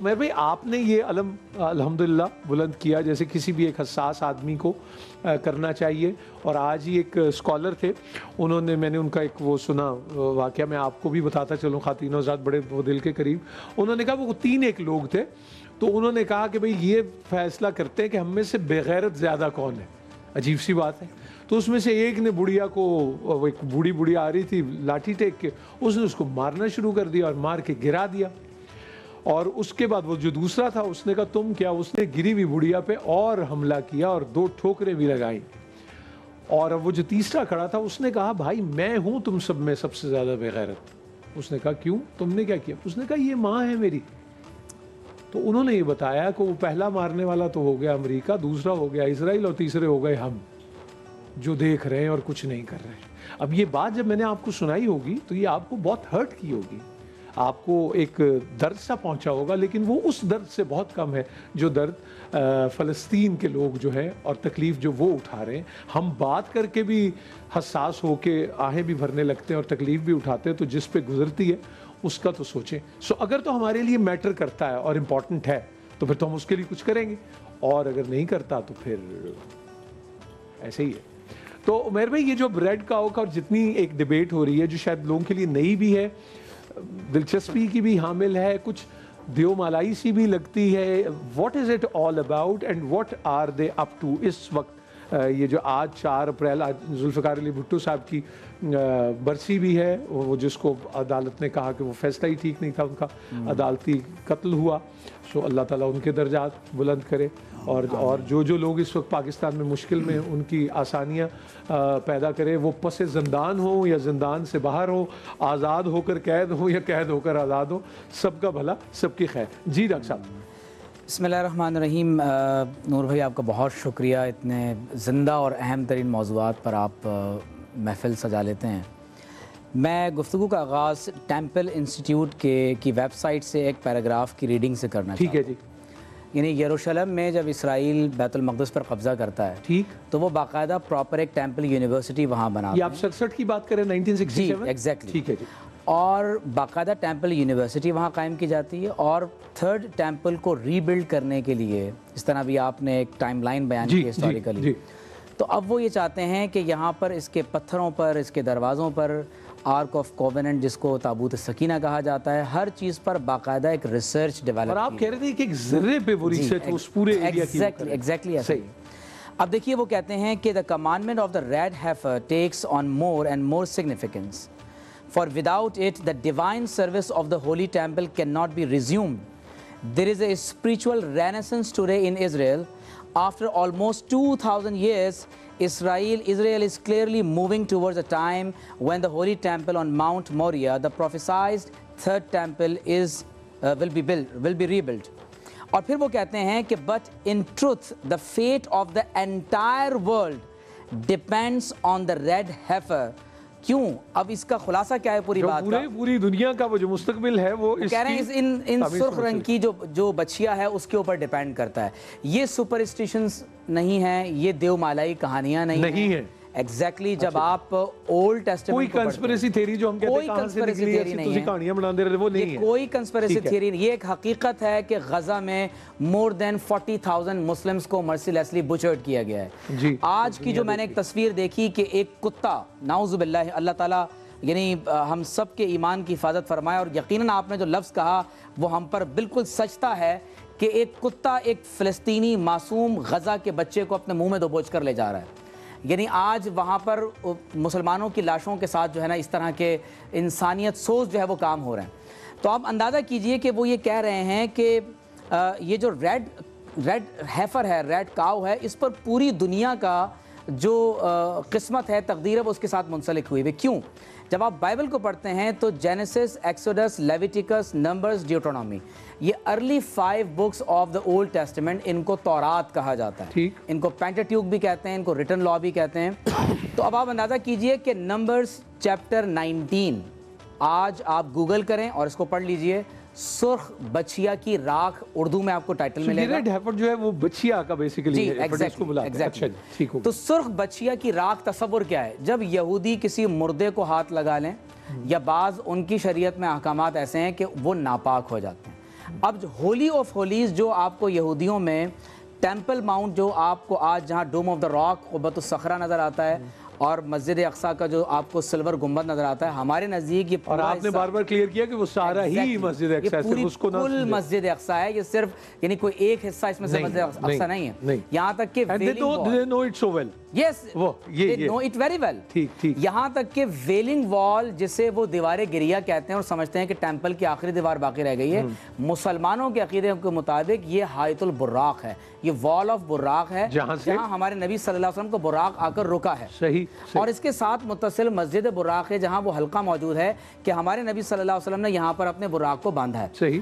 میرے بھائی آپ نے یہ علم الحمدللہ بلند کیا جیسے کسی بھی ایک حساس آدمی کو کرنا چاہیے. اور آج ہی ایک اسکالر تھے, انہوں نے, میں نے ان کا ایک وہ سنا واقعہ, میں آپ کو بھی بتاتا چلوں, خواتین حضرات بڑے وہ دل کے قریب. انہوں نے کہا وہ 3 ایک لوگ تھے, تو انہوں نے کہا کہ بھئی یہ فیصلہ کرتے ہیں کہ ہم میں سے بے غیرت زیادہ کون ہے. عجیب سی بات ہے. تو اس میں سے ایک نے بڑھیا کو, ایک بوڑھی بڑھیا آ رہی تھی لاٹھی ٹیک کے, اس نے اس کو مارنا شروع کر دیا اور مار کے گرا دیا. اور اس کے بعد وہ جو دوسرا تھا اس نے کہا تم کیا, اس نے گری ہوئی بڑھیا پہ اور حملہ کیا اور 2 ٹھوکریں بھی لگائیں. اور وہ جو تیسرا کھڑا تھا اس نے کہا بھائی میں ہوں تم سب میں سب سے زیادہ بے غیرت. اس نے کہا کیوں, تم نے کیا کیا؟ اس نے کہا یہ ماں ہے میری. تو انہوں نے یہ بتایا کہ وہ پہلا مارنے والا تو ہو گیا امریکہ, دوسرا ہو گیا اسرائیل, اور تیسرے ہو گئے ہم جو دیکھ رہے ہیں اور کچھ نہیں کر رہے ہیں. اب یہ بات جب میں نے آپ کو سنائی ہوگی تو یہ آپ کو بہت ہرٹ کی ہوگی, آپ کو ایک درد سا پہنچا ہوگا, لیکن وہ اس درد سے بہت کم ہے جو درد فلسطین کے لوگ جو ہے اور تکلیف جو وہ اٹھا رہے ہیں. ہم بات کر کے بھی حساس ہو کے آہیں بھی بھرنے لگتے ہیں اور تکلیف بھی اٹھاتے ہیں, تو جس پہ گزرتی ہے اس کا تو سوچیں. اگر تو ہمارے لیے میٹر کرتا ہے اور امپورٹنٹ ہے تو پھر تو ہم اس کے لیے کچھ کریں گے, اور اگر نہیں کرتا تو پھر ایسے ہی ہے. تو مہر بھائی یہ جو ریڈ کاؤ کا جتنی ایک ڈیبیٹ ہو رہی ہے جو شاید لوگوں کے لیے نئی بھی ہے, دلچسپی کی بھی حامل ہے, کچھ دیو مالائی سی بھی لگتی ہے, what is it all about and what are they up to اس وقت. یہ جو آج 4 اپریل آج ذوالفقار علی بھٹو صاحب کی برسی بھی ہے, وہ جس کو عدالت نے کہا کہ وہ فیصلہ ہی ٹھیک نہیں تھا, ان کا عدالتی قتل ہوا. سو اللہ تعالیٰ ان کے درجات بلند کرے, اور جو لوگ اس وقت پاکستان میں مشکل میں ان کی آسانیاں پیدا کرے, وہ پس زندان ہوں یا زندان سے باہر ہوں, آزاد ہو کر قید ہوں یا قید ہو کر آزاد ہوں, سب کا بھلا سب کی خیر. جی ڈاکٹر صاحب. بسم اللہ الرحمن الرحیم. نور بھائی آپ کا بہت شکریہ, اتنے زندہ اور اہم ترین موضوعات پر آپ محفل سجا لیتے ہیں. میں گفتگو کا آغاز ٹیمپل انسٹیٹیوٹ کی ویب سائٹ سے ایک پیراگراف کی ریڈنگ سے کرنا چاہتا ہوں. ٹھیک ہے جی. یعنی یروشلم میں جب اسرائیل بیت المقدس پر قبضہ کرتا ہے, ٹھیک, تو وہ باقاعدہ پراپر ایک ٹیمپل یونیورسٹی وہاں بناتا ہے. یہ آپ 67 کی بات کریں, 1967؟ جی ایگزیکٹلی. ٹھیک ہے جی. اور باقاعدہ ٹیمپل یونیورسٹی وہاں قائم کی جاتی ہے, اور 3rd ٹیمپل کو ری بلڈ کرنے کے لیے, اس طرح بھی آپ نے ایک ٹائم لائن بیان کی ہسٹوریکلی, تو اب وہ یہ چاہتے ہیں کہ یہاں پر اس کے پتھروں پر, اس کے دروازوں پر آرک آف کووننٹ جس کو تابوت سکینہ کہا جاتا ہے, ہر چیز پر باقاعدہ ایک ریسرچ ڈیولپ کی. اور آپ کہہ رہے تھے کہ ایک ذرے پہ وہ ریسرچ اس پورے ایریا کی. ایگزیکٹلی ایسا ہی. اب دیکھیے وہ کہتے ہیں کہ the commandment of the red heifer takes on more and more significance. For without it, the divine service of the holy temple cannot be resumed. There is a spiritual renaissance today in Israel. After almost 2,000 years, Israel is clearly moving towards a time when the holy temple on Mount Moriah, the prophesied 3rd temple, will be rebuilt. اور پھر وہ کہتے ہیں کہ but in truth, the fate of the entire world depends on the red heifer. کیوں؟ اب اس کا خلاصہ کیا ہے پوری بات کا؟ پوری دنیا کا وہ جو مستقبل ہے وہ کہہ رہے ہیں ان سرخ رنگ کی جو بچیا ہے اس کے اوپر ڈیپینڈ کرتا ہے. یہ سپرسٹیشنز نہیں ہیں, یہ دیو مالائی کہانیاں نہیں ہیں. ایگزیکٹلی. جب آپ اولڈ ٹیسٹمنٹ کوئی کنسپریسی تھیوری جو ہم کہتے ہیں کہاں سے نکلی ہے, تسی کہانیاں بنا دے رہے وہ نہیں ہے. کوئی کنسپریسی تھیوری نہیں. یہ ایک حقیقت ہے کہ غزہ میں more than 40,000 مسلمز کو مرسیلیسلی بچرڈ کیا گیا ہے. آج کی جو میں نے ایک تصویر دیکھی کہ ایک کتا, نعوذ باللہ, اللہ تعالیٰ یعنی ہم سب کے ایمان کی حفاظت فرمائے, اور یقیناً آپ نے جو لفظ کہا وہ ہم پر بالکل سچتا ہے کہ ایک کتا ایک فلسطینی معصوم غزہ کے بچے کو اپنے منہ میں دبوچ کر لے جا رہا ہے. یعنی آج وہاں پر مسلمانوں کی لاشوں کے ساتھ جو ہے نا اس طرح کے انسانیت سوز جو ہے وہ کام ہو رہے ہیں. تو آپ اندازہ کیجئے کہ وہ یہ کہہ رہے ہیں کہ یہ جو ریڈ ہیفر ہے, ریڈ کاؤ ہے, اس پر پوری دنیا کا جو قسمت ہے, تقدیر ہے, وہ اس کے ساتھ منسلک ہوئی ہے. کیوں؟ جب آپ بائبل کو پڑھتے ہیں تو Genesis, Exodus, Leviticus, Numbers, Deuteronomy, یہ early 5 books of the old testament, ان کو تورات کہا جاتا ہے. ان کو پینٹیٹیوک بھی کہتے ہیں, ان کو ریٹن لا بھی کہتے ہیں. تو اب آپ اندازہ کیجئے کہ نمبرز چیپٹر 19 آج آپ گوگل کریں اور اس کو پڑھ لیجئے, سرخ بچیا کی راکھ, اردو میں آپ کو ٹائٹل ملے گا. ریڈ ہیفر جو ہے وہ بچیا کا بیسیکلی ہے, اس کو بلاتے ہیں. اچھا ٹھیک ہو. تو سرخ بچیا کی راکھ تصور کیا ہے؟ جب یہودی کسی مردے کو ہاتھ لگا لیں, یا بعض ان کی شریعت میں احکامات ایسے ہیں کہ وہ ناپاک ہو جاتے ہیں. اب ہولی آف ہولیز جو آپ کو یہودیوں میں ٹیمپل ماؤنٹ جو آپ کو آج جہاں ڈوم آف دا راک قبۃ الصخرہ نظر آتا ہے اور مسجد اقصیٰ کا جو آپ کو سلور گنبد نظر آتا ہے، ہمارے نزدیک یہ اور آپ نے بار بار کلیئر کیا کہ وہ سارا ہی مسجد اقصیٰ ہے، صرف اس کو نہ کل مسجد اقصیٰ ہے، یہ صرف یعنی کوئی ایک حصہ اس میں سے مسجد اقصیٰ نہیں ہے، یہاں تک کہ یہاں تک کہ ویلنگ وال جسے وہ دیوار گریہ کہتے ہیں اور سمجھتے ہیں کہ ٹیمپل کی آخری دیوار باقی رہ گئی ہے، مسلمانوں کے عقیدے کے مطابق یہ حائط البراق ہے، یہ وال آف براق ہے جہاں ہمارے نبی صلی اللہ علیہ وسلم کو براق آ کر رکا ہے، اور اس کے ساتھ متصل مسجد براق ہے جہاں وہ حلقہ موجود ہے کہ ہمارے نبی صلی اللہ علیہ وسلم نے یہاں پر اپنے براق کو باندھا ہے۔